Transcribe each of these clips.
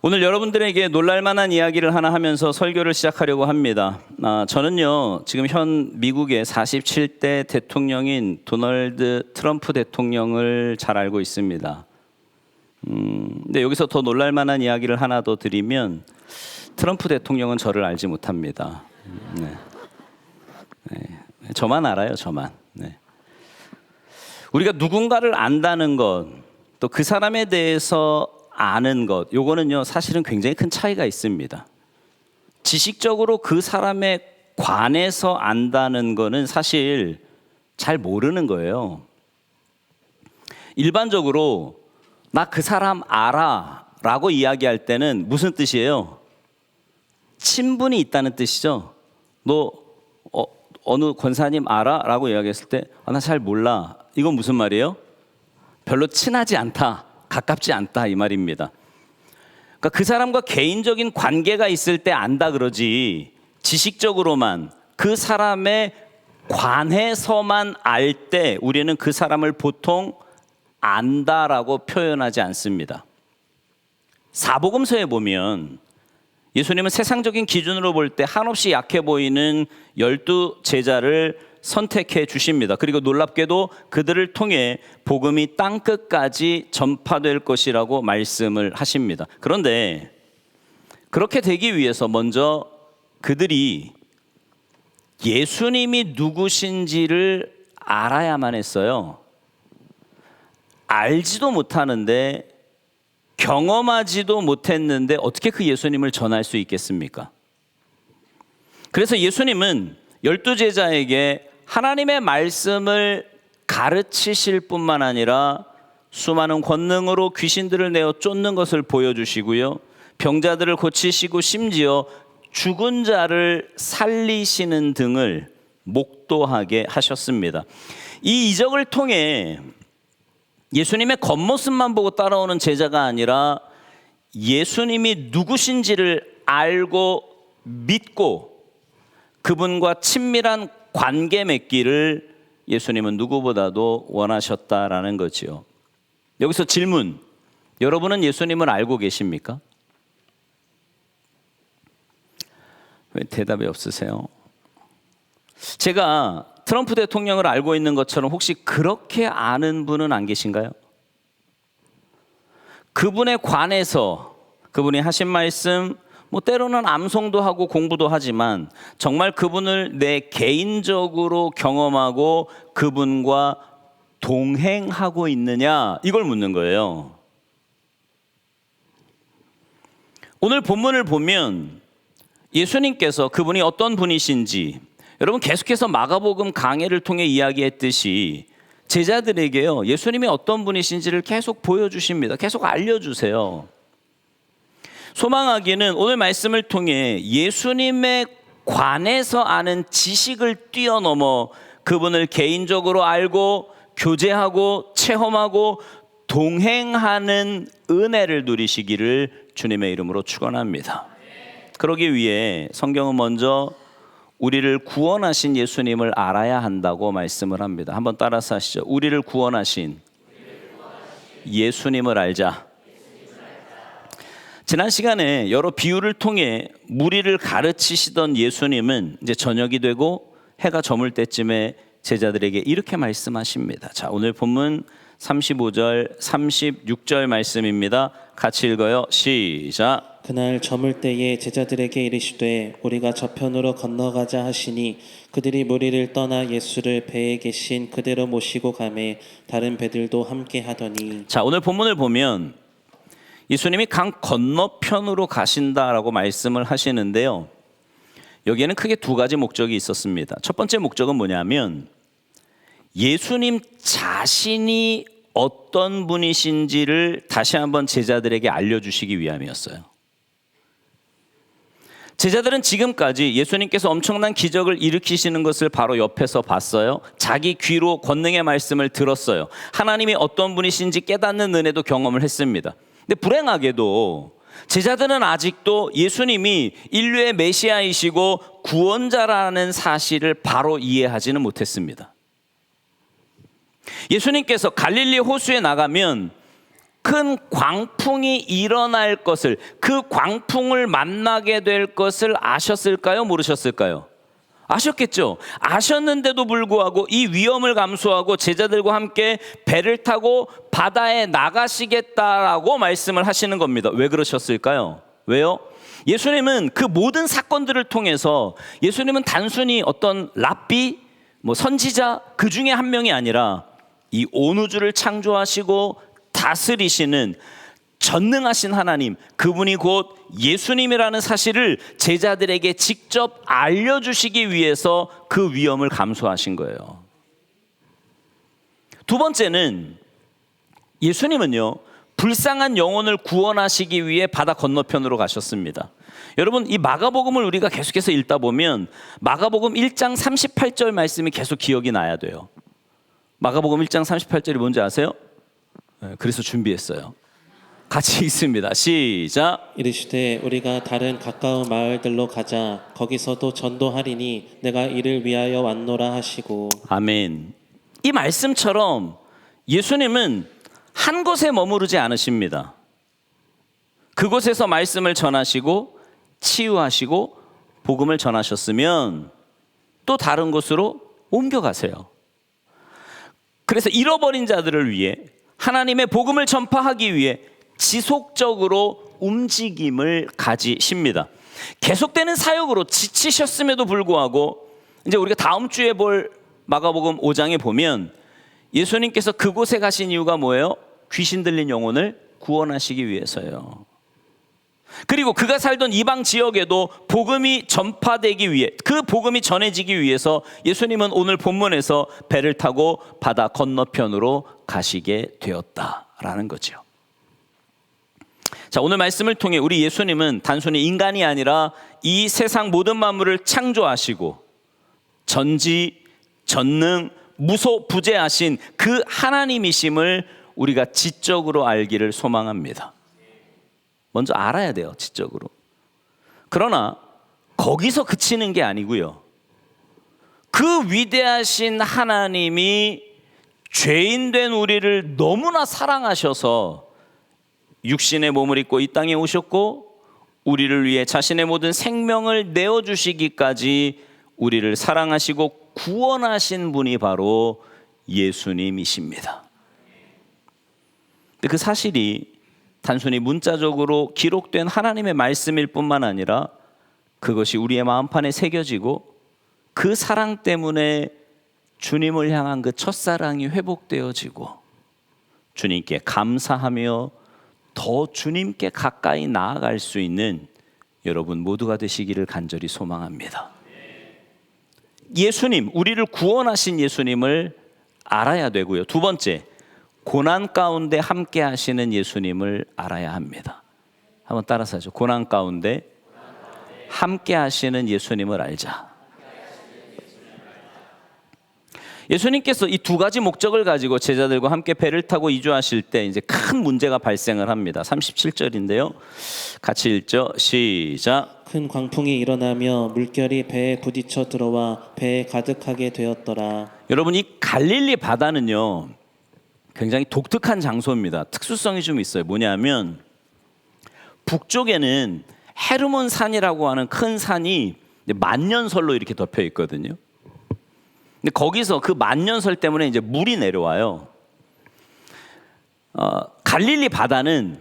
오늘 여러분들에게 놀랄만한 이야기를 하나 하면서 설교를 시작하려고 합니다. 저는요, 지금 현 미국의 47대 대통령인 도널드 트럼프 대통령을 잘 알고 있습니다. 근데 여기서 더 놀랄만한 이야기를 하나 더 드리면 트럼프 대통령은 저를 알지 못합니다. 네. 저만 알아요, 저만. 네. 우리가 누군가를 안다는 것, 또 그 사람에 대해서 아는 것, 요거는요 사실은 굉장히 큰 차이가 있습니다. 지식적으로 그 사람에 관해서 안다는 거는 사실 잘 모르는 거예요. 일반적으로 나 그 사람 알아 라고 이야기할 때는 무슨 뜻이에요? 친분이 있다는 뜻이죠. 너 어느 권사님 알아? 라고 이야기했을 때 나 잘 몰라. 이건 무슨 말이에요? 별로 친하지 않다, 가깝지 않다 이 말입니다. 그러니까 그 사람과 개인적인 관계가 있을 때 안다 그러지, 지식적으로만 그 사람에 관해서만 알 때 우리는 그 사람을 보통 안다라고 표현하지 않습니다. 사복음서에 보면 예수님은 세상적인 기준으로 볼 때 한없이 약해 보이는 12 제자를 선택해 주십니다. 그리고 놀랍게도 그들을 통해 복음이 땅끝까지 전파될 것이라고 말씀을 하십니다. 그런데 그렇게 되기 위해서 먼저 그들이 예수님이 누구신지를 알아야만 했어요. 알지도 못하는데, 경험하지도 못했는데 어떻게 그 예수님을 전할 수 있겠습니까? 그래서 예수님은 12 제자에게 하나님의 말씀을 가르치실 뿐만 아니라 수많은 권능으로 귀신들을 내어 쫓는 것을 보여주시고요, 병자들을 고치시고 심지어 죽은 자를 살리시는 등을 목도하게 하셨습니다. 이 이적을 통해 예수님의 겉모습만 보고 따라오는 제자가 아니라 예수님이 누구신지를 알고 믿고 그분과 친밀한 관계 맺기를 예수님은 누구보다도 원하셨다라는 거지요. 여기서 질문, 여러분은 예수님을 알고 계십니까? 왜 대답이 없으세요? 제가 트럼프 대통령을 알고 있는 것처럼 혹시 그렇게 아는 분은 안 계신가요? 그분에 관해서 그분이 하신 말씀, 때로는 암송도 하고 공부도 하지만 정말 그분을 내 개인적으로 경험하고 그분과 동행하고 있느냐, 이걸 묻는 거예요. 오늘 본문을 보면 예수님께서 그분이 어떤 분이신지, 여러분 계속해서 마가복음 강해를 통해 이야기했듯이 제자들에게요, 예수님이 어떤 분이신지를 계속 보여주십니다. 계속 알려주세요. 소망하기는 오늘 말씀을 통해 예수님에 관해서 아는 지식을 뛰어넘어 그분을 개인적으로 알고 교제하고 체험하고 동행하는 은혜를 누리시기를 주님의 이름으로 축원합니다. 그러기 위해 성경은 먼저 우리를 구원하신 예수님을 알아야 한다고 말씀을 합니다. 한번 따라서 하시죠. 우리를 구원하신 예수님을 알자. 지난 시간에 여러 비유를 통해 무리를 가르치시던 예수님은 이제 저녁이 되고 해가 저물 때쯤에 제자들에게 이렇게 말씀하십니다. 자, 오늘 본문 35절, 36절 말씀입니다. 같이 읽어요. 시작. 그날 저물 때에 제자들에게 이르시되 우리가 저편으로 건너가자 하시니 그들이 무리를 떠나 예수를 배에 계신 그대로 모시고 가매 다른 배들도 함께 하더니. 자, 오늘 본문을 보면 예수님이 강 건너편으로 가신다라고 말씀을 하시는데요, 여기에는 크게 두 가지 목적이 있었습니다. 첫 번째 목적은 뭐냐면 예수님 자신이 어떤 분이신지를 다시 한번 제자들에게 알려주시기 위함이었어요. 제자들은 지금까지 예수님께서 엄청난 기적을 일으키시는 것을 바로 옆에서 봤어요. 자기 귀로 권능의 말씀을 들었어요. 하나님이 어떤 분이신지 깨닫는 은혜도 경험을 했습니다. 근데 불행하게도 제자들은 아직도 예수님이 인류의 메시아이시고 구원자라는 사실을 바로 이해하지는 못했습니다. 예수님께서 갈릴리 호수에 나가면 큰 광풍이 일어날 것을, 그 광풍을 만나게 될 것을 아셨을까요? 모르셨을까요? 아셨겠죠. 아셨는데도 불구하고 이 위험을 감수하고 제자들과 함께 배를 타고 바다에 나가시겠다라고 말씀을 하시는 겁니다. 왜 그러셨을까요? 왜요? 예수님은 그 모든 사건들을 통해서 예수님은 단순히 어떤 랍비, 선지자 그 중에 한 명이 아니라 이 온 우주를 창조하시고 다스리시는 전능하신 하나님, 그분이 곧 예수님이라는 사실을 제자들에게 직접 알려주시기 위해서 그 위험을 감수하신 거예요. 두 번째는 예수님은요, 불쌍한 영혼을 구원하시기 위해 바다 건너편으로 가셨습니다. 여러분, 이 마가복음을 우리가 계속해서 읽다 보면 마가복음 1장 38절 말씀이 계속 기억이 나야 돼요. 마가복음 1장 38절이 뭔지 아세요? 그래서 준비했어요. 같이 읽습니다. 시작. 이르시되 우리가 다른 가까운 마을들로 가자. 거기서도 전도하리니 내가 이를 위하여 왔노라 하시고. 아멘. 이 말씀처럼 예수님은 한 곳에 머무르지 않으십니다. 그곳에서 말씀을 전하시고 치유하시고 복음을 전하셨으면 또 다른 곳으로 옮겨가세요. 그래서 잃어버린 자들을 위해, 하나님의 복음을 전파하기 위해 지속적으로 움직임을 가지십니다. 계속되는 사역으로 지치셨음에도 불구하고 이제 우리가 다음 주에 볼 마가복음 5장에 보면 예수님께서 그곳에 가신 이유가 뭐예요? 귀신 들린 영혼을 구원하시기 위해서요. 그리고 그가 살던 이방 지역에도 복음이 전파되기 위해, 그 복음이 전해지기 위해서 예수님은 오늘 본문에서 배를 타고 바다 건너편으로 가시게 되었다라는 거죠. 자, 오늘 말씀을 통해 우리 예수님은 단순히 인간이 아니라 이 세상 모든 만물을 창조하시고 전지, 전능, 무소부재하신 그 하나님이심을 우리가 지적으로 알기를 소망합니다. 먼저 알아야 돼요, 지적으로. 그러나 거기서 그치는 게 아니고요. 그 위대하신 하나님이 죄인된 우리를 너무나 사랑하셔서 육신의 몸을 입고 이 땅에 오셨고 우리를 위해 자신의 모든 생명을 내어주시기까지 우리를 사랑하시고 구원하신 분이 바로 예수님이십니다. 근데 그 사실이 단순히 문자적으로 기록된 하나님의 말씀일 뿐만 아니라 그것이 우리의 마음판에 새겨지고 그 사랑 때문에 주님을 향한 그 첫사랑이 회복되어지고 주님께 감사하며 더 주님께 가까이 나아갈 수 있는 여러분 모두가 되시기를 간절히 소망합니다. 예수님, 우리를 구원하신 예수님을 알아야 되고요. 두 번째, 고난 가운데 함께 하시는 예수님을 알아야 합니다. 한번 따라서 하죠. 고난 가운데 함께 하시는 예수님을 알자. 예수님께서 이 두 가지 목적을 가지고 제자들과 함께 배를 타고 이주하실 때 이제 큰 문제가 발생을 합니다. 37절인데요. 같이 읽죠. 시작. 큰 광풍이 일어나며 물결이 배에 부딪혀 들어와 배에 가득하게 되었더라. 여러분, 이 갈릴리 바다는요 굉장히 독특한 장소입니다. 특수성이 좀 있어요. 뭐냐면 북쪽에는 헤르몬 산이라고 하는 큰 산이 만년설로 이렇게 덮여 있거든요. 근데 거기서 그 만년설 때문에 이제 물이 내려와요. 갈릴리 바다는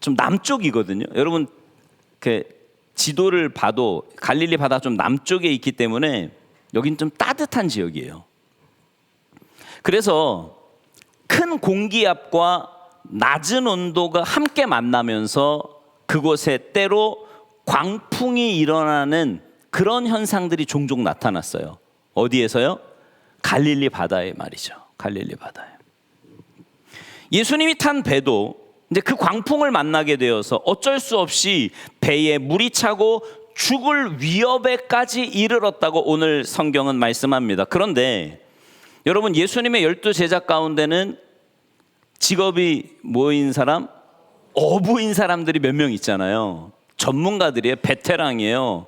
좀 남쪽이거든요. 여러분 그 지도를 봐도 갈릴리 바다 좀 남쪽에 있기 때문에 여긴 좀 따뜻한 지역이에요. 그래서 큰 공기압과 낮은 온도가 함께 만나면서 그곳에 때로 광풍이 일어나는 그런 현상들이 종종 나타났어요. 어디에서요? 갈릴리 바다에 말이죠. 갈릴리 바다에. 예수님이 탄 배도 이제 그 광풍을 만나게 되어서 어쩔 수 없이 배에 물이 차고 죽을 위협에까지 이르렀다고 오늘 성경은 말씀합니다. 그런데 여러분, 예수님의 12제자 가운데는 직업이 뭐인 사람? 어부인 사람들이 몇 명 있잖아요. 전문가들이에요. 베테랑이에요.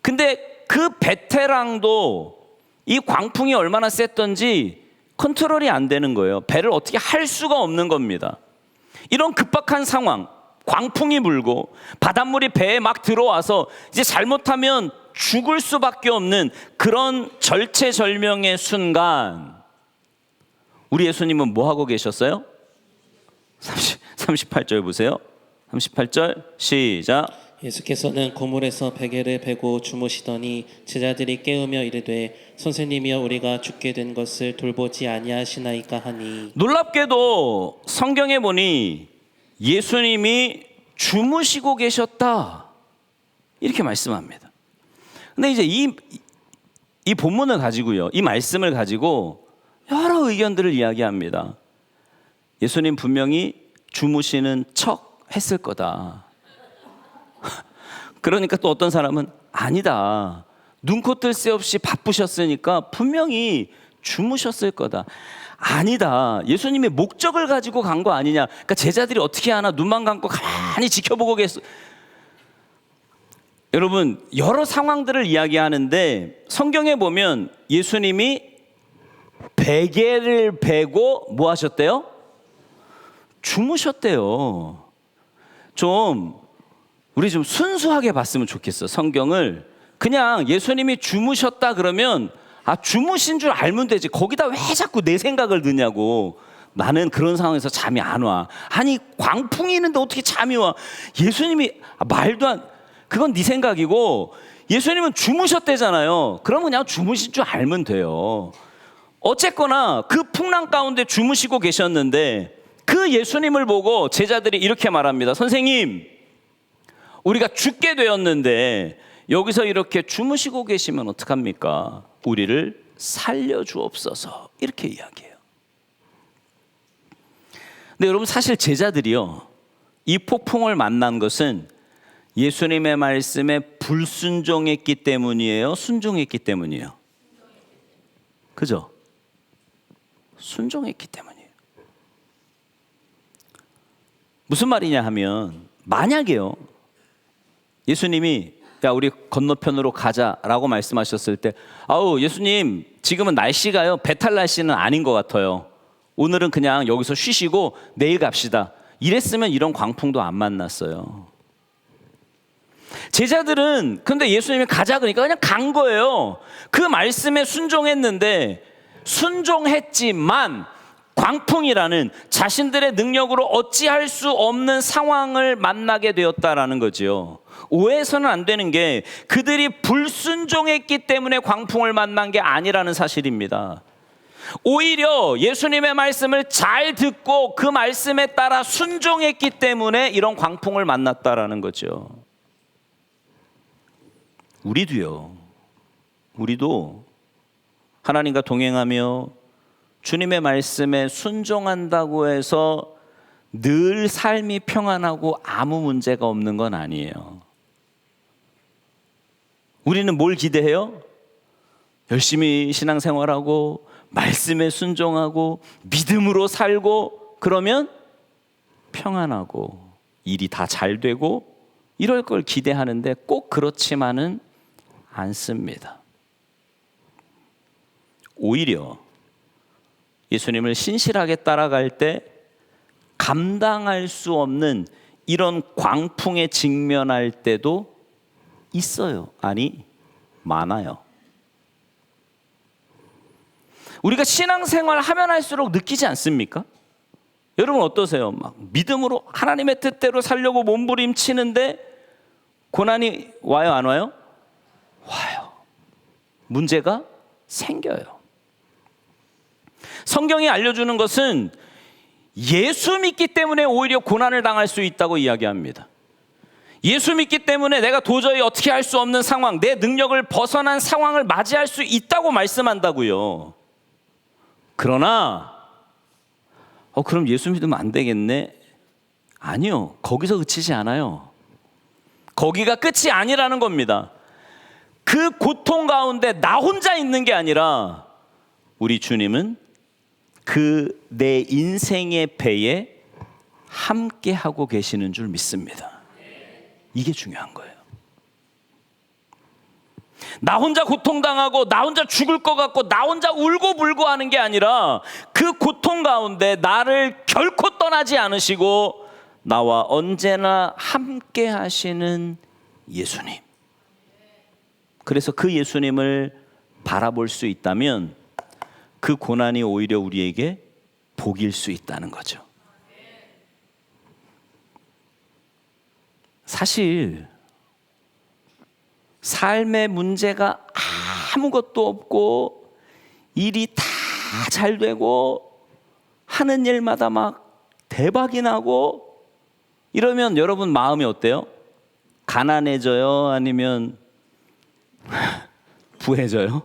근데 그 베테랑도 이 광풍이 얼마나 셌던지 컨트롤이 안 되는 거예요. 배를 어떻게 할 수가 없는 겁니다. 이런 급박한 상황, 광풍이 불고 바닷물이 배에 막 들어와서 이제 잘못하면 죽을 수밖에 없는 그런 절체절명의 순간, 우리 예수님은 뭐 하고 계셨어요? 38절 보세요. 38절 시작. 예수께서는 고물에서 베개를 베고 주무시더니 제자들이 깨우며 이르되 선생님이여 우리가 죽게 된 것을 돌보지 아니하시나이까 하니. 놀랍게도 성경에 보니 예수님이 주무시고 계셨다 이렇게 말씀합니다. 근데 이제 이 본문을 가지고요, 이 말씀을 가지고 여러 의견들을 이야기합니다. 예수님 분명히 주무시는 척 했을 거다. 그러니까 또 어떤 사람은 아니다, 눈코 뜰 새 없이 바쁘셨으니까 분명히 주무셨을 거다. 아니다, 예수님의 목적을 가지고 간 거 아니냐. 그러니까 제자들이 어떻게 하나 눈만 감고 가만히 지켜보고 계속. 여러분, 여러 상황들을 이야기하는데 성경에 보면 예수님이 베개를 베고 뭐 하셨대요? 주무셨대요. 우리 좀 순수하게 봤으면 좋겠어. 성경을 그냥 예수님이 주무셨다 그러면 주무신 줄 알면 되지, 거기다 왜 자꾸 내 생각을 넣냐고. 나는 그런 상황에서 잠이 안 와. 아니, 광풍이 있는데 어떻게 잠이 와? 예수님이 말도 안, 그건 네 생각이고, 예수님은 주무셨대잖아요. 그러면 그냥 주무신 줄 알면 돼요. 어쨌거나 그 풍랑 가운데 주무시고 계셨는데 그 예수님을 보고 제자들이 이렇게 말합니다. 선생님, 우리가 죽게 되었는데 여기서 이렇게 주무시고 계시면 어떡합니까? 우리를 살려주옵소서. 이렇게 이야기해요. 근데 여러분, 사실 제자들이요, 이 폭풍을 만난 것은 예수님의 말씀에 불순종했기 때문이에요? 순종했기 때문이에요? 그죠? 순종했기 때문이에요. 무슨 말이냐 하면, 만약에요, 예수님이 야, 우리 건너편으로 가자라고 말씀하셨을 때, 아우 예수님, 지금은 날씨가요, 배탈 날씨는 아닌 것 같아요. 오늘은 그냥 여기서 쉬시고 내일 갑시다, 이랬으면 이런 광풍도 안 만났어요. 제자들은 근데 예수님이 가자 그러니까 그냥 간 거예요. 그 말씀에 순종했는데, 순종했지만 광풍이라는 자신들의 능력으로 어찌할 수 없는 상황을 만나게 되었다라는 거죠. 오해해서는 안 되는 게, 그들이 불순종했기 때문에 광풍을 만난 게 아니라는 사실입니다. 오히려 예수님의 말씀을 잘 듣고 그 말씀에 따라 순종했기 때문에 이런 광풍을 만났다라는 거죠. 우리도 하나님과 동행하며 주님의 말씀에 순종한다고 해서 늘 삶이 평안하고 아무 문제가 없는 건 아니에요. 우리는 뭘 기대해요? 열심히 신앙생활하고 말씀에 순종하고 믿음으로 살고 그러면 평안하고 일이 다 잘 되고 이럴 걸 기대하는데 꼭 그렇지만은 않습니다. 오히려 예수님을 신실하게 따라갈 때 감당할 수 없는 이런 광풍에 직면할 때도 있어요. 아니, 많아요. 우리가 신앙생활 하면 할수록 느끼지 않습니까? 여러분 어떠세요? 막 믿음으로 하나님의 뜻대로 살려고 몸부림치는데 고난이 와요, 안 와요? 와요. 문제가 생겨요. 성경이 알려주는 것은 예수 믿기 때문에 오히려 고난을 당할 수 있다고 이야기합니다. 예수 믿기 때문에 내가 도저히 어떻게 할 수 없는 상황, 내 능력을 벗어난 상황을 맞이할 수 있다고 말씀한다고요. 그러나 그럼 예수 믿으면 안 되겠네? 아니요, 거기서 그치지 않아요. 거기가 끝이 아니라는 겁니다. 그 고통 가운데 나 혼자 있는 게 아니라 우리 주님은 그 내 인생의 배에 함께 하고 계시는 줄 믿습니다. 이게 중요한 거예요. 나 혼자 고통당하고 나 혼자 죽을 것 같고 나 혼자 울고 불고 하는 게 아니라 그 고통 가운데 나를 결코 떠나지 않으시고 나와 언제나 함께 하시는 예수님. 그래서 그 예수님을 바라볼 수 있다면 그 고난이 오히려 우리에게 복일 수 있다는 거죠. 사실 삶의 문제가 아무것도 없고 일이 다 잘 되고 하는 일마다 막 대박이 나고 이러면 여러분 마음이 어때요? 가난해져요? 아니면 부해져요?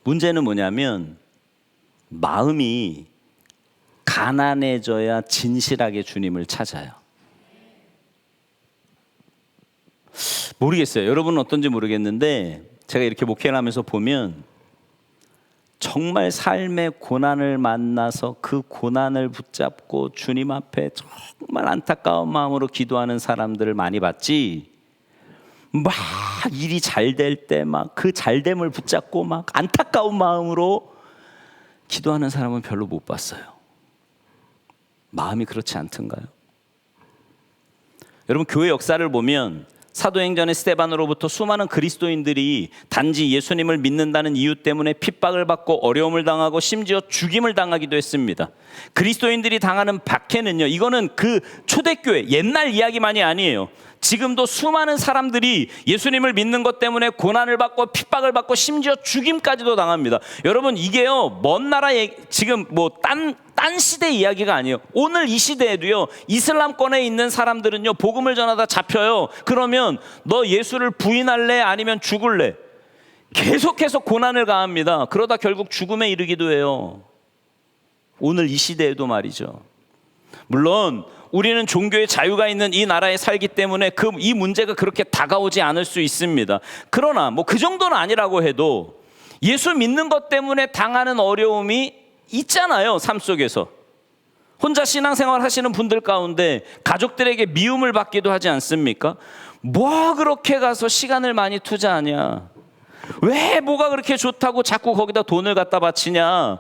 문제는 뭐냐면 마음이 가난해져야 진실하게 주님을 찾아요. 모르겠어요. 여러분은 어떤지 모르겠는데 제가 이렇게 목회를 하면서 보면 정말 삶의 고난을 만나서 그 고난을 붙잡고 주님 앞에 정말 안타까운 마음으로 기도하는 사람들을 많이 봤지, 막 일이 잘 될 때 막 그 잘됨을 붙잡고 막 안타까운 마음으로 기도하는 사람은 별로 못 봤어요. 마음이 그렇지 않던가요? 여러분, 교회 역사를 보면 사도행전의 스데반으로부터 수많은 그리스도인들이 단지 예수님을 믿는다는 이유 때문에 핍박을 받고 어려움을 당하고 심지어 죽임을 당하기도 했습니다. 그리스도인들이 당하는 박해는요, 이거는 그 초대교회 옛날 이야기만이 아니에요. 지금도 수많은 사람들이 예수님을 믿는 것 때문에 고난을 받고 핍박을 받고 심지어 죽임까지도 당합니다. 여러분, 이게요 먼 나라의 지금 뭐 딴 시대 이야기가 아니에요. 오늘 이 시대에도요 이슬람권에 있는 사람들은요 복음을 전하다 잡혀요. 그러면 너 예수를 부인할래 아니면 죽을래? 계속해서 고난을 가합니다. 그러다 결국 죽음에 이르기도 해요. 오늘 이 시대에도 말이죠. 물론 우리는 종교의 자유가 있는 이 나라에 살기 때문에 이 문제가 그렇게 다가오지 않을 수 있습니다. 그러나 뭐 그 정도는 아니라고 해도 예수 믿는 것 때문에 당하는 어려움이 있잖아요. 삶 속에서 혼자 신앙생활 하시는 분들 가운데 가족들에게 미움을 받기도 하지 않습니까? 뭐 그렇게 가서 시간을 많이 투자하냐? 왜 뭐가 그렇게 좋다고 자꾸 거기다 돈을 갖다 바치냐?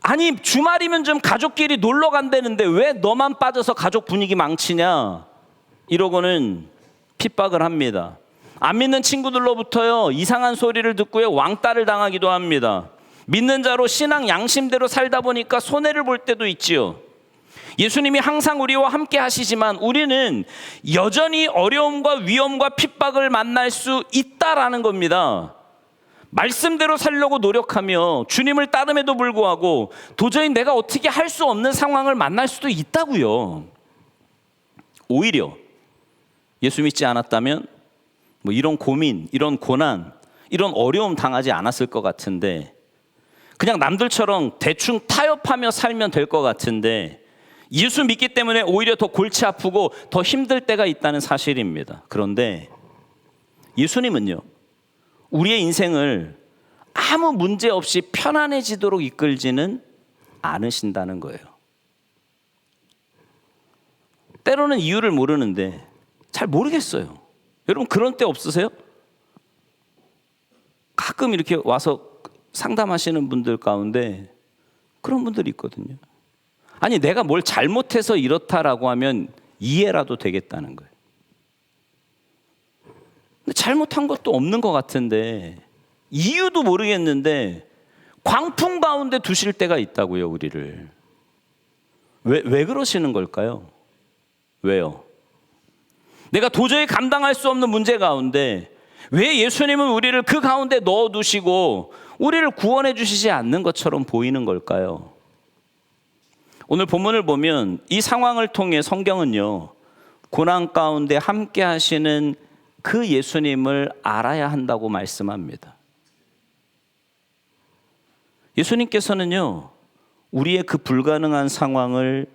아니 주말이면 좀 가족끼리 놀러 간다는데 왜 너만 빠져서 가족 분위기 망치냐? 이러고는 핍박을 합니다. 안 믿는 친구들로부터요 이상한 소리를 듣고요 왕따를 당하기도 합니다. 믿는 자로 신앙 양심대로 살다 보니까 손해를 볼 때도 있지요. 예수님이 항상 우리와 함께 하시지만 우리는 여전히 어려움과 위험과 핍박을 만날 수 있다라는 겁니다. 말씀대로 살려고 노력하며 주님을 따름에도 불구하고 도저히 내가 어떻게 할 수 없는 상황을 만날 수도 있다고요. 오히려 예수 믿지 않았다면 뭐 이런 고민, 이런 고난, 이런 어려움 당하지 않았을 것 같은데 그냥 남들처럼 대충 타협하며 살면 될 것 같은데 예수 믿기 때문에 오히려 더 골치 아프고 더 힘들 때가 있다는 사실입니다. 그런데 예수님은요 우리의 인생을 아무 문제 없이 편안해지도록 이끌지는 않으신다는 거예요. 때로는 이유를 모르는데 잘 모르겠어요. 여러분 그런 때 없으세요? 가끔 이렇게 와서 상담하시는 분들 가운데 그런 분들이 있거든요. 아니 내가 뭘 잘못해서 이렇다라고 하면 이해라도 되겠다는 거예요. 근데 잘못한 것도 없는 것 같은데 이유도 모르겠는데 광풍 가운데 두실 때가 있다고요. 우리를 왜 그러시는 걸까요? 왜요? 내가 도저히 감당할 수 없는 문제 가운데 왜 예수님은 우리를 그 가운데 넣어두시고 우리를 구원해 주시지 않는 것처럼 보이는 걸까요? 오늘 본문을 보면 이 상황을 통해 성경은요 고난 가운데 함께 하시는 그 예수님을 알아야 한다고 말씀합니다. 예수님께서는요 우리의 그 불가능한 상황을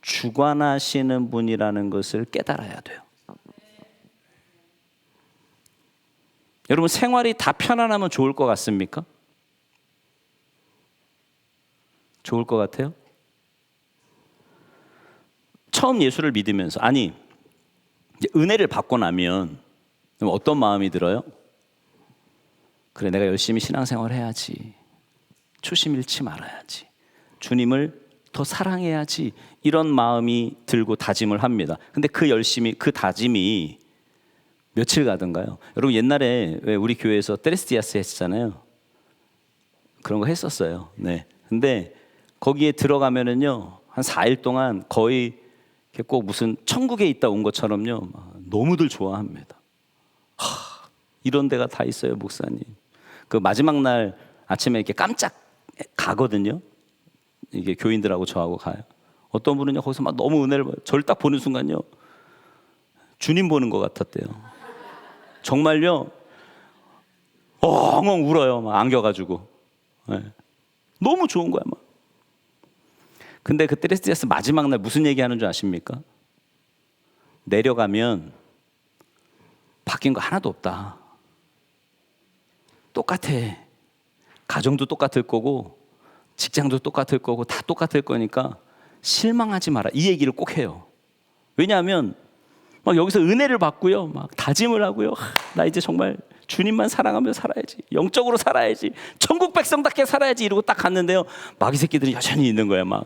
주관하시는 분이라는 것을 깨달아야 돼요. 여러분 생활이 다 편안하면 좋을 것 같습니까? 좋을 것 같아요? 처음 예수를 믿으면서 이제 은혜를 받고 나면 그럼 어떤 마음이 들어요? 그래, 내가 열심히 신앙생활 해야지. 초심 잃지 말아야지. 주님을 더 사랑해야지. 이런 마음이 들고 다짐을 합니다. 근데 그 열심히, 그 다짐이 며칠 가던가요? 여러분 옛날에 왜 우리 교회에서 테레스티아스 했잖아요. 그런 거 했었어요. 네. 근데 거기에 들어가면은요, 한 4일 동안 거의 꼭 무슨 천국에 있다 온 것처럼요, 너무들 좋아합니다. 이런 데가 다 있어요, 목사님. 그 마지막 날 아침에 이렇게 깜짝 가거든요. 이게 교인들하고 저하고 가요. 어떤 분은요, 거기서 막 너무 은혜를 봐요. 저를 딱 보는 순간요, 주님 보는 것 같았대요. 정말요, 엉엉 울어요. 막 안겨가지고. 네. 너무 좋은 거야, 막. 근데 그 테레스티아스 마지막 날 무슨 얘기하는 줄 아십니까? 내려가면 바뀐 거 하나도 없다. 똑같아. 가정도 똑같을 거고 직장도 똑같을 거고 다 똑같을 거니까 실망하지 마라. 이 얘기를 꼭 해요. 왜냐하면 막 여기서 은혜를 받고요, 막 다짐을 하고요. 나 이제 정말 주님만 사랑하며 살아야지. 영적으로 살아야지. 천국 백성답게 살아야지. 이러고 딱 갔는데요, 마귀 새끼들이 여전히 있는 거야. 막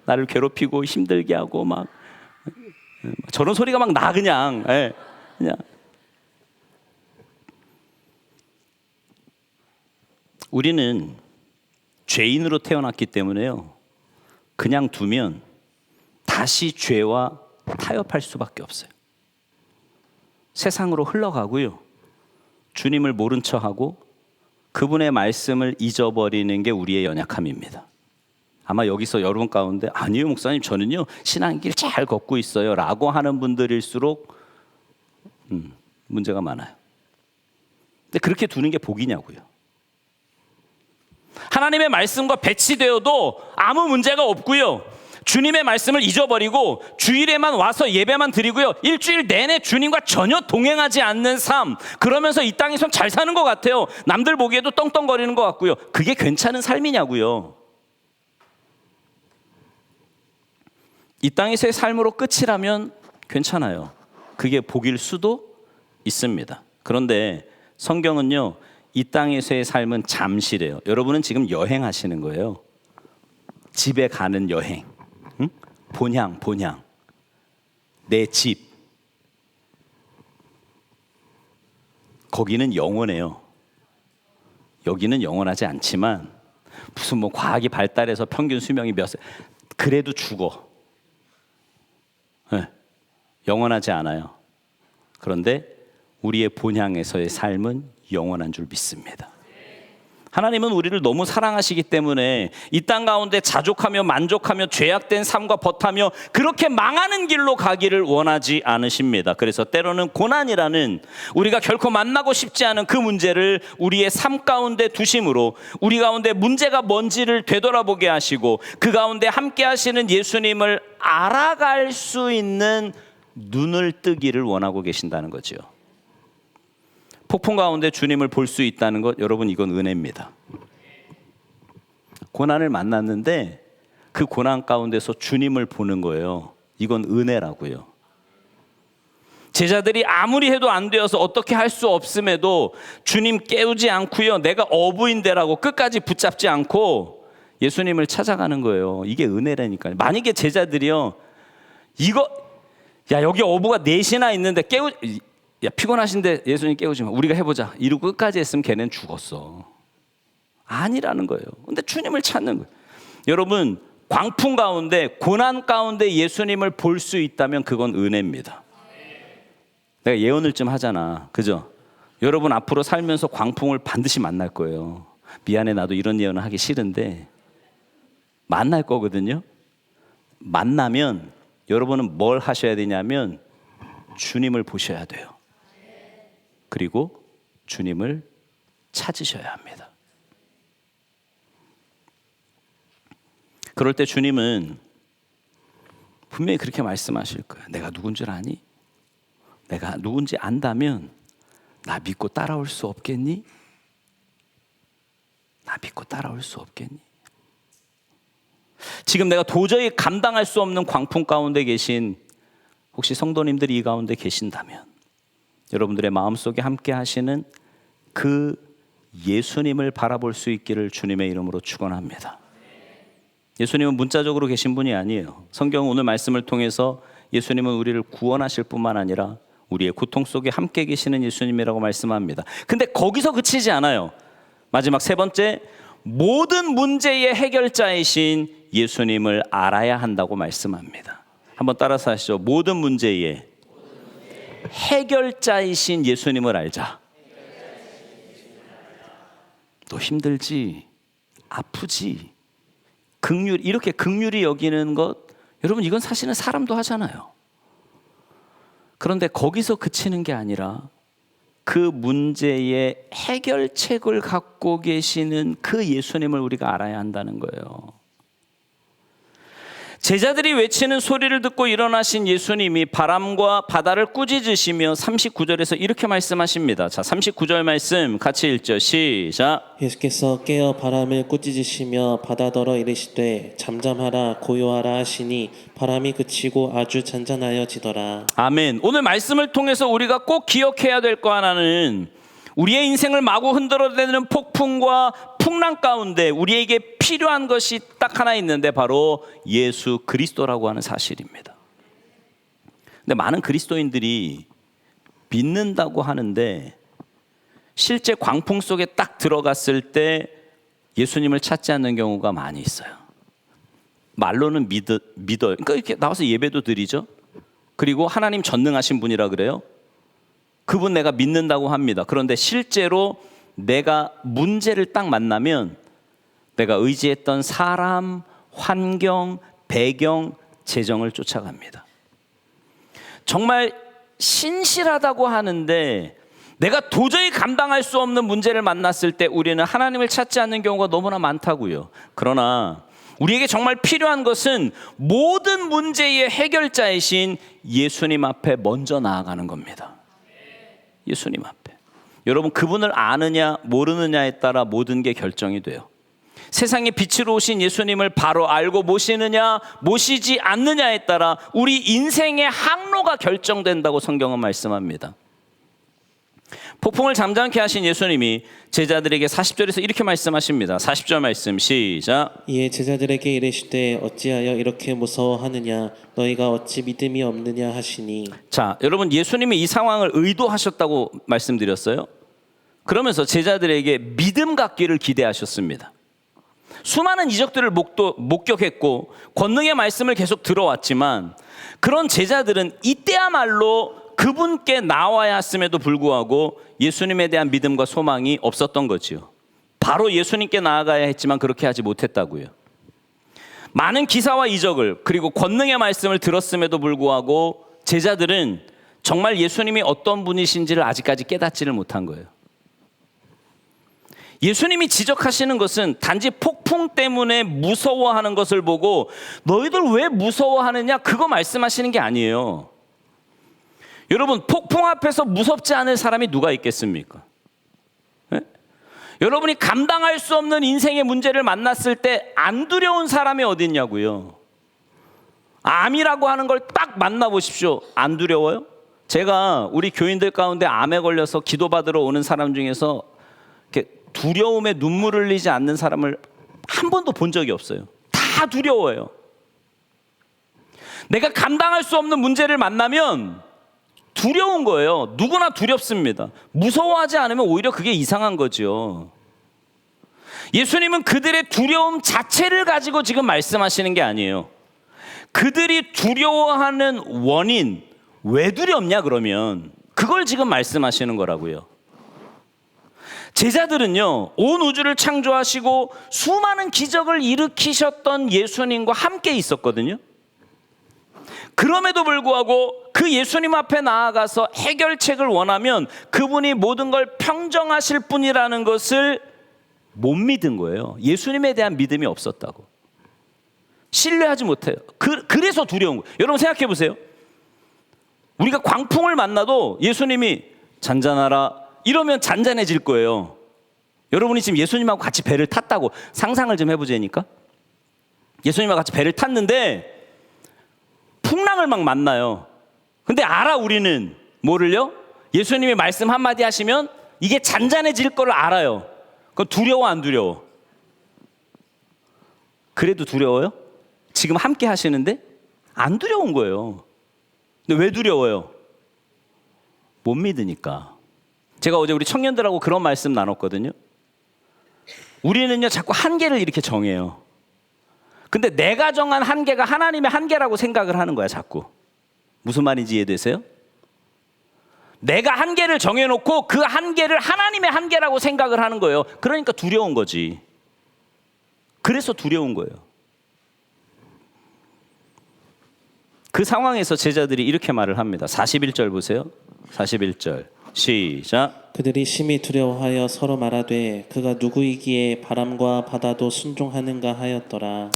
나를 괴롭히고 힘들게 하고 막 저런 소리가 막 나 그냥. 그냥. 우리는 죄인으로 태어났기 때문에요, 그냥 두면 다시 죄와 타협할 수밖에 없어요. 세상으로 흘러가고요, 주님을 모른 척하고 그분의 말씀을 잊어버리는 게 우리의 연약함입니다. 아마 여기서 여러분 가운데 아니요 목사님 저는요 신앙길 잘 걷고 있어요 라고 하는 분들일수록 문제가 많아요. 근데 그렇게 두는 게 복이냐고요. 하나님의 말씀과 배치되어도 아무 문제가 없고요, 주님의 말씀을 잊어버리고 주일에만 와서 예배만 드리고요, 일주일 내내 주님과 전혀 동행하지 않는 삶, 그러면서 이 땅에선 잘 사는 것 같아요. 남들 보기에도 떵떵거리는 것 같고요. 그게 괜찮은 삶이냐고요. 이 땅에서의 삶으로 끝이라면 괜찮아요. 그게 복일 수도 있습니다. 그런데 성경은요, 이 땅에서의 삶은 잠시래요. 여러분은 지금 여행하시는 거예요. 집에 가는 여행. 응? 본향. 내 집. 거기는 영원해요. 여기는 영원하지 않지만 무슨 뭐 과학이 발달해서 평균 수명이 몇 세, 그래도 죽어. 네. 영원하지 않아요. 그런데 우리의 본향에서의 삶은 영원한 줄 믿습니다. 하나님은 우리를 너무 사랑하시기 때문에 이 땅 가운데 자족하며 만족하며 죄악된 삶과 버타며 그렇게 망하는 길로 가기를 원하지 않으십니다. 그래서 때로는 고난이라는 우리가 결코 만나고 싶지 않은 그 문제를 우리의 삶 가운데 두심으로 우리 가운데 문제가 뭔지를 되돌아보게 하시고 그 가운데 함께 하시는 예수님을 알아갈 수 있는 눈을 뜨기를 원하고 계신다는 거죠. 폭풍 가운데 주님을 볼 수 있다는 것, 여러분 이건 은혜입니다. 고난을 만났는데 그 고난 가운데서 주님을 보는 거예요. 이건 은혜라고요. 제자들이 아무리 해도 안 되어서 어떻게 할 수 없음에도 주님 깨우지 않고요, 내가 어부인데라고 끝까지 붙잡지 않고 예수님을 찾아가는 거예요. 이게 은혜라니까요. 만약에 제자들이요, 여기 어부가 넷이나 있는데 피곤하신데 예수님 깨우지 마, 우리가 해보자 이러고 끝까지 했으면 걔는 죽었어. 아니라는 거예요. 근데 주님을 찾는 거예요. 여러분, 광풍 가운데 고난 가운데 예수님을 볼 수 있다면 그건 은혜입니다. 내가 예언을 좀 하잖아, 그죠? 여러분 앞으로 살면서 광풍을 반드시 만날 거예요. 미안해, 나도 이런 예언을 하기 싫은데 만날 거거든요. 만나면 여러분은 뭘 하셔야 되냐면 주님을 보셔야 돼요. 그리고 주님을 찾으셔야 합니다. 그럴 때 주님은 분명히 그렇게 말씀하실 거예요. 내가 누군 줄 아니? 내가 누군지 안다면 나 믿고 따라올 수 없겠니? 나 믿고 따라올 수 없겠니? 지금 내가 도저히 감당할 수 없는 광풍 가운데 계신 혹시 성도님들이 이 가운데 계신다면 여러분들의 마음속에 함께 하시는 그 예수님을 바라볼 수 있기를 주님의 이름으로 축원합니다. 예수님은 문자적으로 계신 분이 아니에요. 성경은 오늘 말씀을 통해서 예수님은 우리를 구원하실 뿐만 아니라 우리의 고통 속에 함께 계시는 예수님이라고 말씀합니다. 근데 거기서 그치지 않아요. 마지막 세 번째, 모든 문제의 해결자이신 예수님을 알아야 한다고 말씀합니다. 한번 따라서 하시죠. 모든 문제의 해결자이신 예수님을 알자. 너 힘들지, 아프지, 이렇게 긍휼히 여기는 것, 여러분 이건 사실은 사람도 하잖아요. 그런데 거기서 그치는 게 아니라 그 문제의 해결책을 갖고 계시는 그 예수님을 우리가 알아야 한다는 거예요. 제자들이 외치는 소리를 듣고 일어나신 예수님이 바람과 바다를 꾸짖으시며 39절에서 이렇게 말씀하십니다. 자, 39절 말씀 같이 읽죠. 시작. 예수께서 깨어 바람을 꾸짖으시며 바다더러 이르시되 잠잠하라 고요하라 하시니 바람이 그치고 아주 잔잔하여지더라. 아멘. 오늘 말씀을 통해서 우리가 꼭 기억해야 될 거 하나는 우리의 인생을 마구 흔들어대는 폭풍과 풍랑 가운데 우리에게 필요한 것이 딱 하나 있는데 바로 예수 그리스도라고 하는 사실입니다. 근데 많은 그리스도인들이 믿는다고 하는데 실제 광풍 속에 딱 들어갔을 때 예수님을 찾지 않는 경우가 많이 있어요. 말로는 믿어요. 그러니까 이렇게 나와서 예배도 드리죠. 그리고 하나님 전능하신 분이라 그래요. 그분 내가 믿는다고 합니다. 그런데 실제로 내가 문제를 딱 만나면 내가 의지했던 사람, 환경, 배경, 재정을 쫓아갑니다. 정말 신실하다고 하는데 내가 도저히 감당할 수 없는 문제를 만났을 때 우리는 하나님을 찾지 않는 경우가 너무나 많다고요. 그러나 우리에게 정말 필요한 것은 모든 문제의 해결자이신 예수님 앞에 먼저 나아가는 겁니다. 예수님 앞에. 여러분 그분을 아느냐 모르느냐에 따라 모든 게 결정이 돼요. 세상의 빛으로 오신 예수님을 바로 알고 모시느냐 모시지 않느냐에 따라 우리 인생의 항로가 결정된다고 성경은 말씀합니다. 폭풍을 잠잠케 하신 예수님이 제자들에게 40절에서 이렇게 말씀하십니다. 40절 말씀 시작. 이에 제자들에게 이르시되 어찌하여 이렇게 무서워하느냐 너희가 어찌 믿음이 없느냐 하시니. 자, 여러분 예수님이 이 상황을 의도하셨다고 말씀드렸어요. 그러면서 제자들에게 믿음 갖기를 기대하셨습니다. 수많은 이적들을 목격했고 권능의 말씀을 계속 들어왔지만 그런 제자들은 이때야말로 그분께 나와야 했음에도 불구하고 예수님에 대한 믿음과 소망이 없었던 거지요. 바로 예수님께 나아가야 했지만 그렇게 하지 못했다고요. 많은 기사와 이적을 그리고 권능의 말씀을 들었음에도 불구하고 제자들은 정말 예수님이 어떤 분이신지를 아직까지 깨닫지를 못한 거예요. 예수님이 지적하시는 것은 단지 폭풍 때문에 무서워하는 것을 보고 너희들 왜 무서워하느냐 그거 말씀하시는 게 아니에요. 여러분 폭풍 앞에서 무섭지 않을 사람이 누가 있겠습니까? 네? 여러분이 감당할 수 없는 인생의 문제를 만났을 때 안 두려운 사람이 어디 있냐고요. 암이라고 하는 걸 딱 만나보십시오. 안 두려워요? 제가 우리 교인들 가운데 암에 걸려서 기도받으러 오는 사람 중에서 이렇게 두려움에 눈물을 흘리지 않는 사람을 한 번도 본 적이 없어요. 다 두려워요. 내가 감당할 수 없는 문제를 만나면 두려운 거예요. 누구나 두렵습니다. 무서워하지 않으면 오히려 그게 이상한 거죠. 예수님은 그들의 두려움 자체를 가지고 지금 말씀하시는 게 아니에요. 그들이 두려워하는 원인, 왜 두렵냐 그러면 그걸 지금 말씀하시는 거라고요. 제자들은요, 온 우주를 창조하시고 수많은 기적을 일으키셨던 예수님과 함께 있었거든요. 그럼에도 불구하고 그 예수님 앞에 나아가서 해결책을 원하면 그분이 모든 걸 평정하실 분이라는 것을 못 믿은 거예요. 예수님에 대한 믿음이 없었다고. 신뢰하지 못해요. 그래서 두려운 거예요. 여러분 생각해 보세요. 우리가 광풍을 만나도 예수님이 잔잔하라 이러면 잔잔해질 거예요. 여러분이 지금 예수님하고 같이 배를 탔다고 상상을 좀 해보자니까. 예수님하고 같이 배를 탔는데 풍랑을 막 만나요. 근데 알아 우리는 뭐를요? 예수님이 말씀 한마디 하시면 이게 잔잔해질 거를 알아요. 그럼 두려워 안 두려워? 그래도 두려워요? 지금 함께 하시는데 안 두려운 거예요. 근데 왜 두려워요? 못 믿으니까. 제가 어제 우리 청년들하고 그런 말씀 나눴거든요. 우리는요 자꾸 한계를 이렇게 정해요. 근데 내가 정한 한계가 하나님의 한계라고 생각을 하는 거야 자꾸. 무슨 말인지 이해되세요? 내가 한계를 정해놓고 그 한계를 하나님의 한계라고 생각을 하는 거예요. 그러니까 두려운 거지. 그래서 두려운 거예요. 그 상황에서 제자들이 이렇게 말을 합니다. 41절 보세요. 41절 시작. 그들이 심히 두려워하여 서로 말하되 그가 누구이기에 바람과 바다도 순종하는가 하였더라.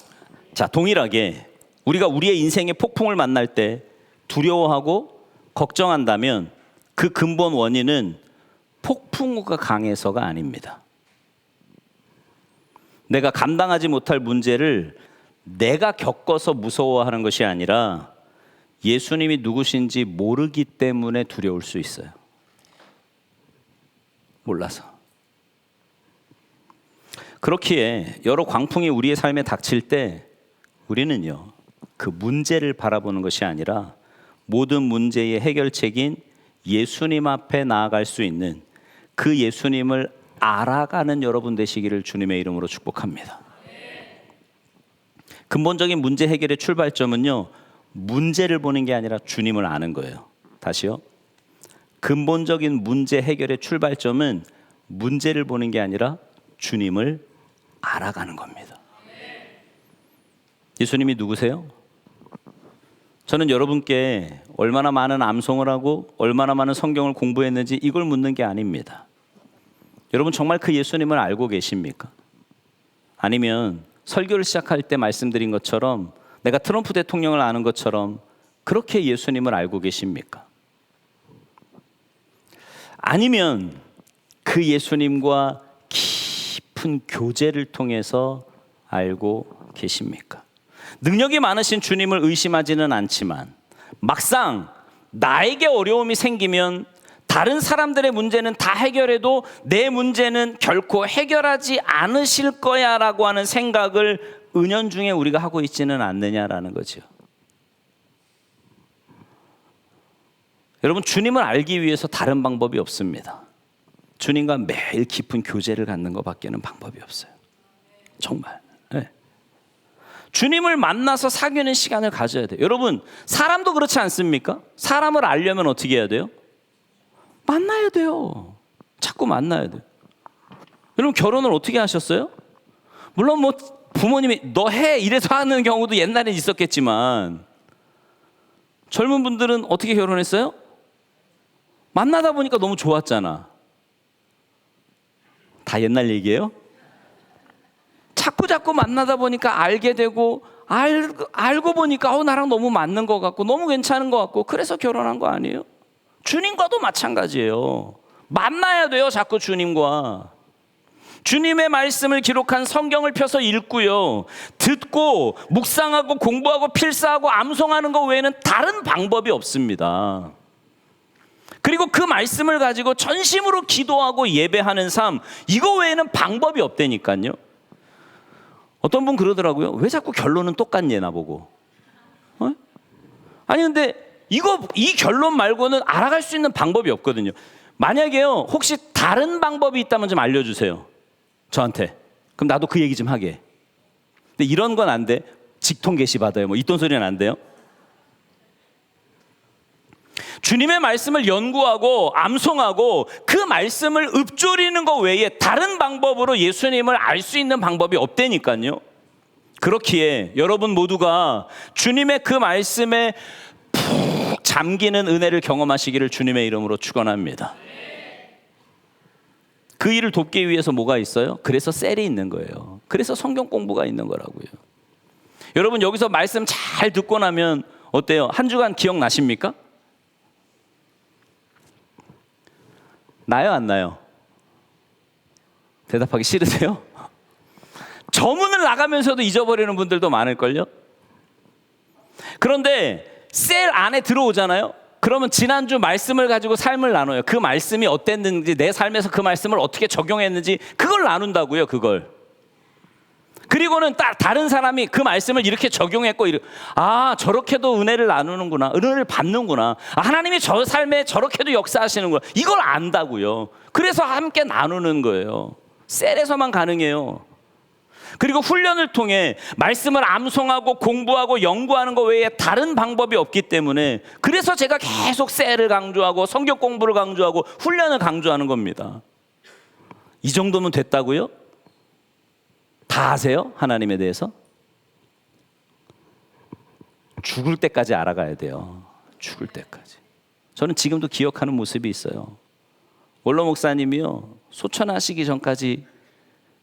자, 동일하게 우리가 우리의 인생의 폭풍을 만날 때 두려워하고 걱정한다면 그 근본 원인은 폭풍우가 강해서가 아닙니다. 내가 감당하지 못할 문제를 내가 겪어서 무서워하는 것이 아니라 예수님이 누구신지 모르기 때문에 두려울 수 있어요. 몰라서. 그렇기에 여러 광풍이 우리의 삶에 닥칠 때 우리는요 그 문제를 바라보는 것이 아니라 모든 문제의 해결책인 예수님 앞에 나아갈 수 있는 그 예수님을 알아가는 여러분 되시기를 주님의 이름으로 축복합니다. 근본적인 문제 해결의 출발점은요 문제를 보는 게 아니라 주님을 아는 거예요. 다시요. 근본적인 문제 해결의 출발점은 문제를 보는 게 아니라 주님을 알아가는 겁니다. 예수님이 누구세요? 저는 여러분께 얼마나 많은 암송을 하고 얼마나 많은 성경을 공부했는지 이걸 묻는 게 아닙니다. 여러분 정말 그 예수님을 알고 계십니까? 아니면 설교를 시작할 때 말씀드린 것처럼 내가 트럼프 대통령을 아는 것처럼 그렇게 예수님을 알고 계십니까? 아니면 그 예수님과 깊은 교제를 통해서 알고 계십니까? 능력이 많으신 주님을 의심하지는 않지만 막상 나에게 어려움이 생기면 다른 사람들의 문제는 다 해결해도 내 문제는 결코 해결하지 않으실 거야 라고 하는 생각을 은연중에 우리가 하고 있지는 않느냐라는 거죠. 여러분 주님을 알기 위해서 다른 방법이 없습니다. 주님과 매일 깊은 교제를 갖는 것밖에는 방법이 없어요. 정말. 네. 주님을 만나서 사귀는 시간을 가져야 돼요. 여러분 사람도 그렇지 않습니까? 사람을 알려면 어떻게 해야 돼요? 만나야 돼요. 자꾸 만나야 돼요. 여러분 결혼을 어떻게 하셨어요? 물론 뭐 부모님이 너 해 이래서 하는 경우도 옛날엔 있었겠지만 젊은 분들은 어떻게 결혼했어요? 만나다 보니까 너무 좋았잖아. 다 옛날 얘기예요? 자꾸 만나다 보니까 알게 되고 알고 보니까 나랑 너무 맞는 것 같고 너무 괜찮은 것 같고 그래서 결혼한 거 아니에요? 주님과도 마찬가지예요. 만나야 돼요. 자꾸 주님과. 주님의 말씀을 기록한 성경을 펴서 읽고요. 듣고 묵상하고 공부하고 필사하고 암송하는 것 외에는 다른 방법이 없습니다. 그리고 그 말씀을 가지고 전심으로 기도하고 예배하는 삶 이거 외에는 방법이 없다니까요. 어떤 분 그러더라고요. 왜 자꾸 결론은 똑같니 나보고. 아니 근데 이 결론 말고는 알아갈 수 있는 방법이 없거든요. 만약에요 혹시 다른 방법이 있다면 좀 알려주세요. 저한테. 그럼 나도 그 얘기 좀 하게. 근데 이런 건 안 돼. 직통 계시 받아요. 뭐 있던 소리는 안 돼요. 주님의 말씀을 연구하고 암송하고 그 말씀을 읊조리는 것 외에 다른 방법으로 예수님을 알 수 있는 방법이 없다니까요. 그렇기에 여러분 모두가 주님의 그 말씀에 푹 잠기는 은혜를 경험하시기를 주님의 이름으로 축원합니다. 그 일을 돕기 위해서 뭐가 있어요? 그래서 셀이 있는 거예요. 그래서 성경 공부가 있는 거라고요. 여러분 여기서 말씀 잘 듣고 나면 어때요? 한 주간 기억나십니까? 나요 안 나요? 대답하기 싫으세요? 저문을 나가면서도 잊어버리는 분들도 많을걸요? 그런데 셀 안에 들어오잖아요? 그러면 지난주 말씀을 가지고 삶을 나눠요. 그 말씀이 어땠는지, 내 삶에서 그 말씀을 어떻게 적용했는지 그걸 나눈다고요. 그걸. 그리고는 다른 사람이 그 말씀을 이렇게 적용했고, 저렇게도 은혜를 나누는구나, 은혜를 받는구나, 하나님이 저 삶에 저렇게도 역사하시는구나, 이걸 안다고요. 그래서 함께 나누는 거예요. 셀에서만 가능해요. 그리고 훈련을 통해 말씀을 암송하고 공부하고 연구하는 것 외에 다른 방법이 없기 때문에, 그래서 제가 계속 셀을 강조하고 성경 공부를 강조하고 훈련을 강조하는 겁니다. 이 정도면 됐다고요? 다 아세요? 하나님에 대해서? 죽을 때까지 알아가야 돼요. 죽을 때까지. 저는 지금도 기억하는 모습이 있어요. 원로 목사님이요, 소천하시기 전까지,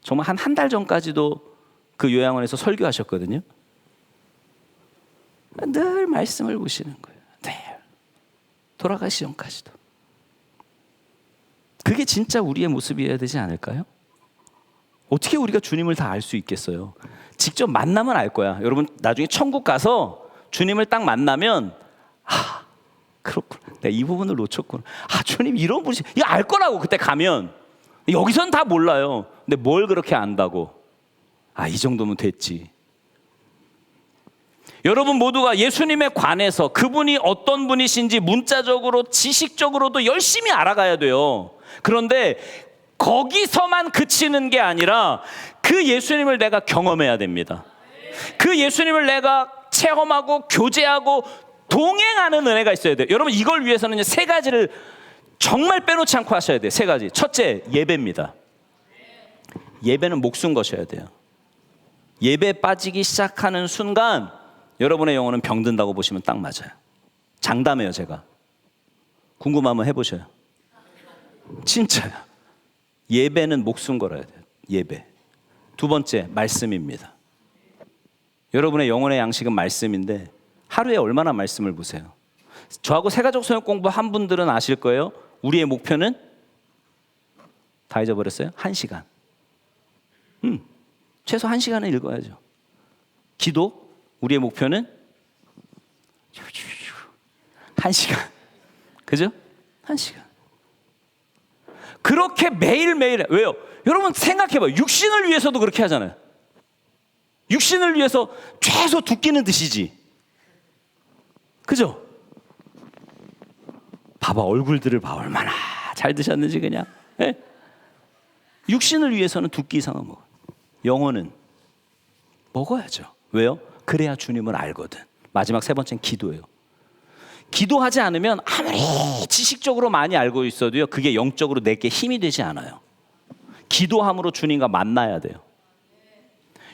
정말 한 달 전까지도 그 요양원에서 설교하셨거든요. 늘 말씀을 보시는 거예요. 네. 돌아가시 전까지도. 그게 진짜 우리의 모습이어야 되지 않을까요? 어떻게 우리가 주님을 다 알 수 있겠어요? 직접 만나면 알 거야. 여러분, 나중에 천국 가서 주님을 딱 만나면, 그렇구나, 내가 이 부분을 놓쳤구나, 주님 이런 분이시, 이거 알 거라고. 그때 가면. 여기서는 다 몰라요. 근데 뭘 그렇게 안다고? 이 정도면 됐지. 여러분 모두가 예수님에 관해서 그분이 어떤 분이신지 문자적으로 지식적으로도 열심히 알아가야 돼요. 그런데 거기서만 그치는 게 아니라 그 예수님을 내가 경험해야 됩니다. 그 예수님을 내가 체험하고 교제하고 동행하는 은혜가 있어야 돼요. 여러분, 이걸 위해서는 세 가지를 정말 빼놓지 않고 하셔야 돼요. 세 가지. 첫째, 예배입니다. 예배는 목숨 거셔야 돼요. 예배 빠지기 시작하는 순간 여러분의 영혼은 병든다고 보시면 딱 맞아요. 장담해요. 제가 궁금하면 해보셔요. 진짜요. 예배는 목숨 걸어야 돼요. 예배. 두 번째, 말씀입니다. 여러분의 영혼의 양식은 말씀인데 하루에 얼마나 말씀을 보세요? 저하고 새가족 성역 공부 한 분들은 아실 거예요. 우리의 목표는 다 잊어버렸어요? 1시간. 최소 1시간은 읽어야죠. 기도, 우리의 목표는 1시간. 그죠? 1시간. 그렇게 매일매일. 왜요? 여러분 생각해봐요. 육신을 위해서도 그렇게 하잖아요. 육신을 위해서 최소 2끼는 드시지. 그죠? 봐봐, 얼굴들을 봐. 얼마나 잘 드셨는지 그냥. 네? 육신을 위해서는 2끼 이상은 먹어요. 영혼은 먹어야죠. 왜요? 그래야 주님을 알거든. 마지막 세 번째는 기도예요. 기도하지 않으면 아무리 지식적으로 많이 알고 있어도요, 그게 영적으로 내게 힘이 되지 않아요. 기도함으로 주님과 만나야 돼요.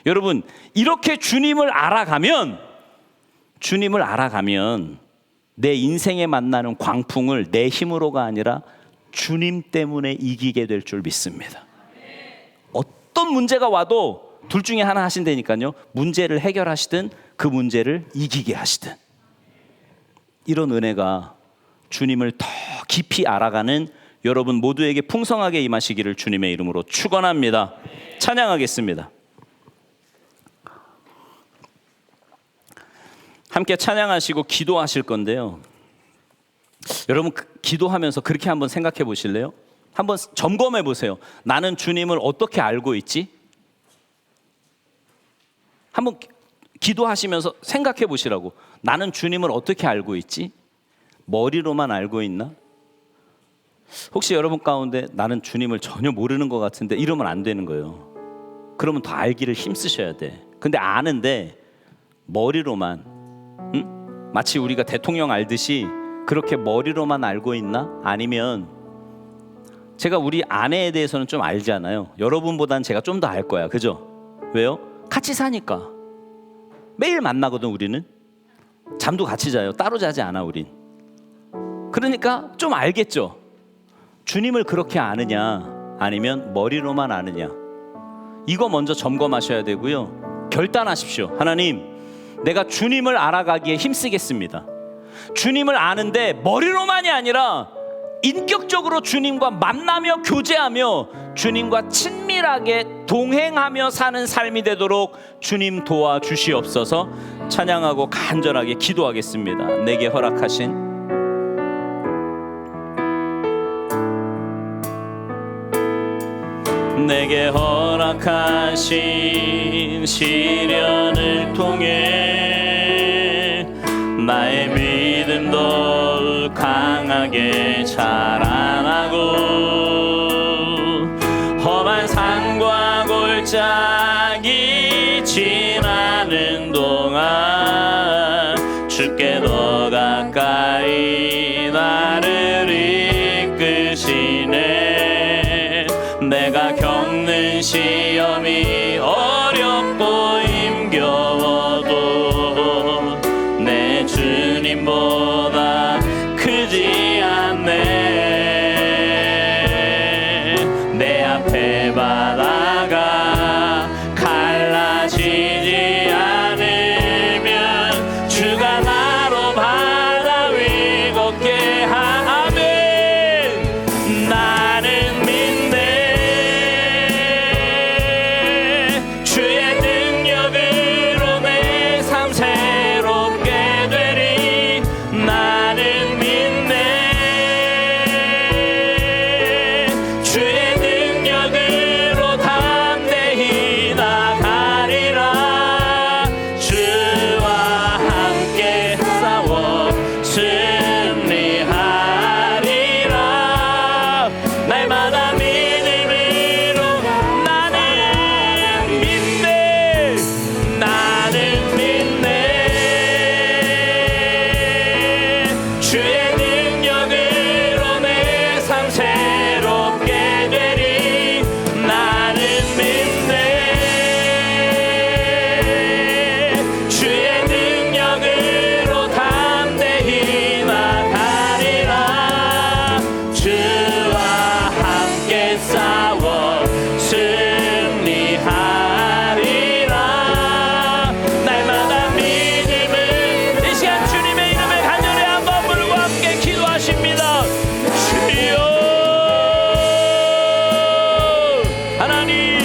여러분, 이렇게 주님을 알아가면 내 인생에 만나는 광풍을 내 힘으로가 아니라 주님 때문에 이기게 될 줄 믿습니다. 어떤 문제가 와도 둘 중에 하나 하신다니까요. 문제를 해결하시든 그 문제를 이기게 하시든. 이런 은혜가 주님을 더 깊이 알아가는 여러분 모두에게 풍성하게 임하시기를 주님의 이름으로 축원합니다. 찬양하겠습니다. 함께 찬양하시고 기도하실 건데요. 여러분 기도하면서 그렇게 한번 생각해 보실래요? 한번 점검해 보세요. 나는 주님을 어떻게 알고 있지? 한번 기도하시면서 생각해 보시라고. 나는 주님을 어떻게 알고 있지? 머리로만 알고 있나? 혹시 여러분 가운데 나는 주님을 전혀 모르는 것 같은데 이러면 안 되는 거예요. 그러면 더 알기를 힘쓰셔야 돼. 근데 아는데 머리로만, 마치 우리가 대통령 알듯이 그렇게 머리로만 알고 있나? 아니면 제가 우리 아내에 대해서는 좀 알잖아요. 여러분보다는 제가 좀 더 알 거야. 그죠? 왜요? 같이 사니까. 매일 만나거든. 우리는 잠도 같이 자요. 따로 자지 않아 우린. 그러니까 좀 알겠죠. 주님을 그렇게 아느냐 아니면 머리로만 아느냐, 이거 먼저 점검하셔야 되고요. 결단하십시오. 하나님, 내가 주님을 알아가기에 힘쓰겠습니다. 주님을 아는데 머리로만이 아니라 인격적으로 주님과 만나며 교제하며 주님과 친밀하게 동행하며 사는 삶이 되도록 주님 도와주시옵소서. 찬양하고 간절하게 기도하겠습니다. 내게 허락하신 내게 허락하신 시련을 통해 나의 믿음 더 강하게 자라나고 험한 산과 골짜기 지나는 동안 주께 더 가까이 나를 이끄시네. 내가 겪는 시험이 어렵고 힘겨워도 내 주님보다 크지 않네. 내 앞에 바다가 갈라지지 않으면 주가 나로 바다 위 걷게 하면 나는 믿네. 주의 능력으로 내 삶 새롭게 되리. 나는 믿네. 주의 능력으로 담대히 나가리라. 주와 함께 싸워 승리하리라. 날마다 믿음으로 나는 믿네. 나는 믿네. 주의 능력으로 내 삶 새롭게 되리. 나는 믿네. 주의 능력으로 담대히 나가리라. 주와 함께 싸워 승리하리라. 날마다 믿음은 이 시간 주님의 이름을 간절히 한번 부르고 함께 기도하십니다. 주여 하나님,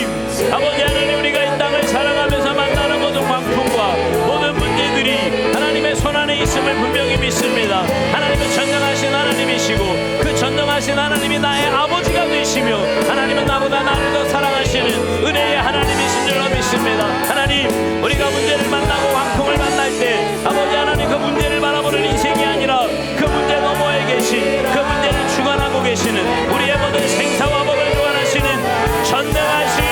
아버지 하나님, 우리가 이 땅을 살아가면서 만나는 모든 광풍과 모든 문제들이 하나님의 손안에 있음을 분명히 믿습니다. 하나님은 전능하신 하나님이시고 그 전능하신 하나님이 나의 아버지가 되시며 하나님은 나보다 나를 더 사랑하시는 은혜의 하나님이신 줄로 믿습니다. 하나님, 우리가 문제를 만나고 광풍을 만날 때 아버지 하나님, 그 문제를 바라보는 인생이 아니라 그 문제 너머에 계신, 그 문제를 주관하고 계시는 우리의 모든 생사와 법을 주관하시는 전능하신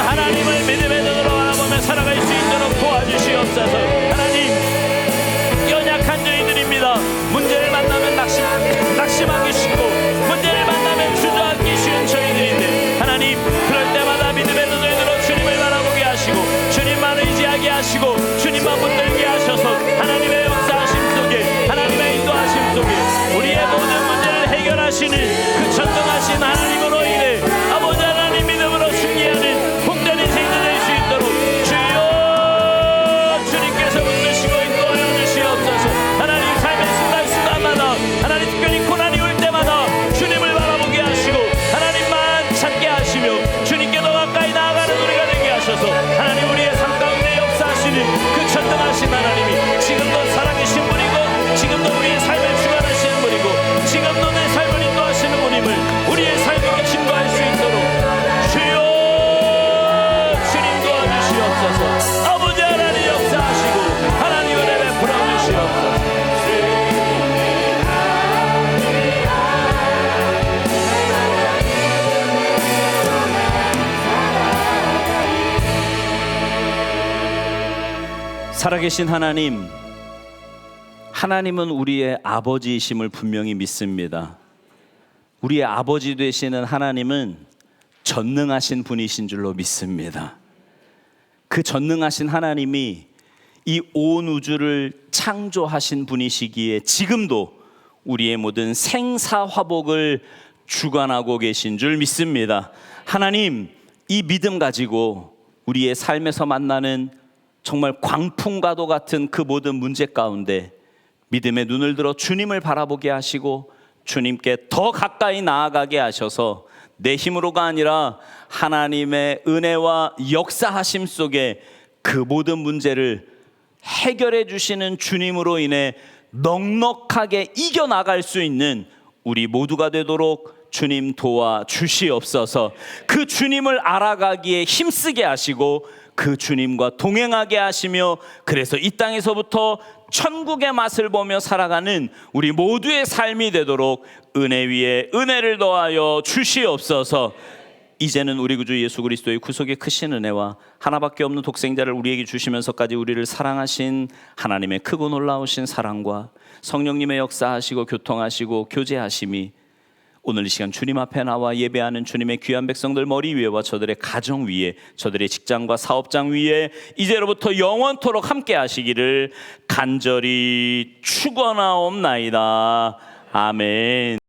하나님을 믿음의 눈으로 바라보며 살아갈 수 있도록 도와주시옵소서. 하나님, 연약한 저희들입니다. 문제를 만나면 낙심하기 쉽고 문제를 만나면 주저앉기 쉬운 저희들인데 하나님, 그럴 때마다 믿음의 눈을 들어 주님을 바라보게 하시고 주님만 의지하게 하시고 주님만 붙들게 하셔서 하나님의 역사하심 속에, 하나님의 인도하심 속에 우리의 모든 문제를 해결하시는 그 전능하신 하나님으로 인해 아버지 하나님 믿음으로 승리하는 복된 인생이 될 수 있도록 주여 주님께서 붙드시고 인도하여 주시옵소서. 하나님, 삶의 순간순간마다 하나님, 특별히 고난이 올 때마다 주님을 바라보게 하시고 하나님만 찾게 하시며 주님께 더 가까이 나아가는 우리가 되게 하셔서 하나님, 우리의 삶 가운데 역사하시는 그 전능하신 하나님이 지금도 살아계신 분이고 지금도 우리의 삶을 주관하시는 분이고 지금도 내 삶을 인도하시는 분임을 우리의 삶으로 증거할 수 있도록 주여 주님 도와주시옵소서. 아버지 하나님 역사하시고 하나님 은혜 베풀어 주시옵소서. 살아계신 하나님, 하나님은 우리의 아버지이심을 분명히 믿습니다. 우리의 아버지 되시는 하나님은 전능하신 분이신 줄로 믿습니다. 그 전능하신 하나님이 이 온 우주를 창조하신 분이시기에 지금도 우리의 모든 생사화복을 주관하고 계신 줄 믿습니다. 하나님, 이 믿음 가지고 우리의 삶에서 만나는 정말 광풍과도 같은 그 모든 문제 가운데 믿음의 눈을 들어 주님을 바라보게 하시고 주님께 더 가까이 나아가게 하셔서 내 힘으로가 아니라 하나님의 은혜와 역사하심 속에 그 모든 문제를 해결해 주시는 주님으로 인해 넉넉하게 이겨나갈 수 있는 우리 모두가 되도록 주님 도와 주시옵소서. 그 주님을 알아가기에 힘쓰게 하시고 그 주님과 동행하게 하시며, 그래서 이 땅에서부터 천국의 맛을 보며 살아가는 우리 모두의 삶이 되도록 은혜 위에 은혜를 더하여 주시옵소서. 이제는 우리 구주 예수 그리스도의 구속의 크신 은혜와 하나밖에 없는 독생자를 우리에게 주시면서까지 우리를 사랑하신 하나님의 크고 놀라우신 사랑과 성령님의 역사하시고 교통하시고 교제하심이 오늘 이 시간 주님 앞에 나와 예배하는 주님의 귀한 백성들 머리 위에와 저들의 가정 위에, 저들의 직장과 사업장 위에 이제로부터 영원토록 함께 하시기를 간절히 축원하옵나이다. 아멘.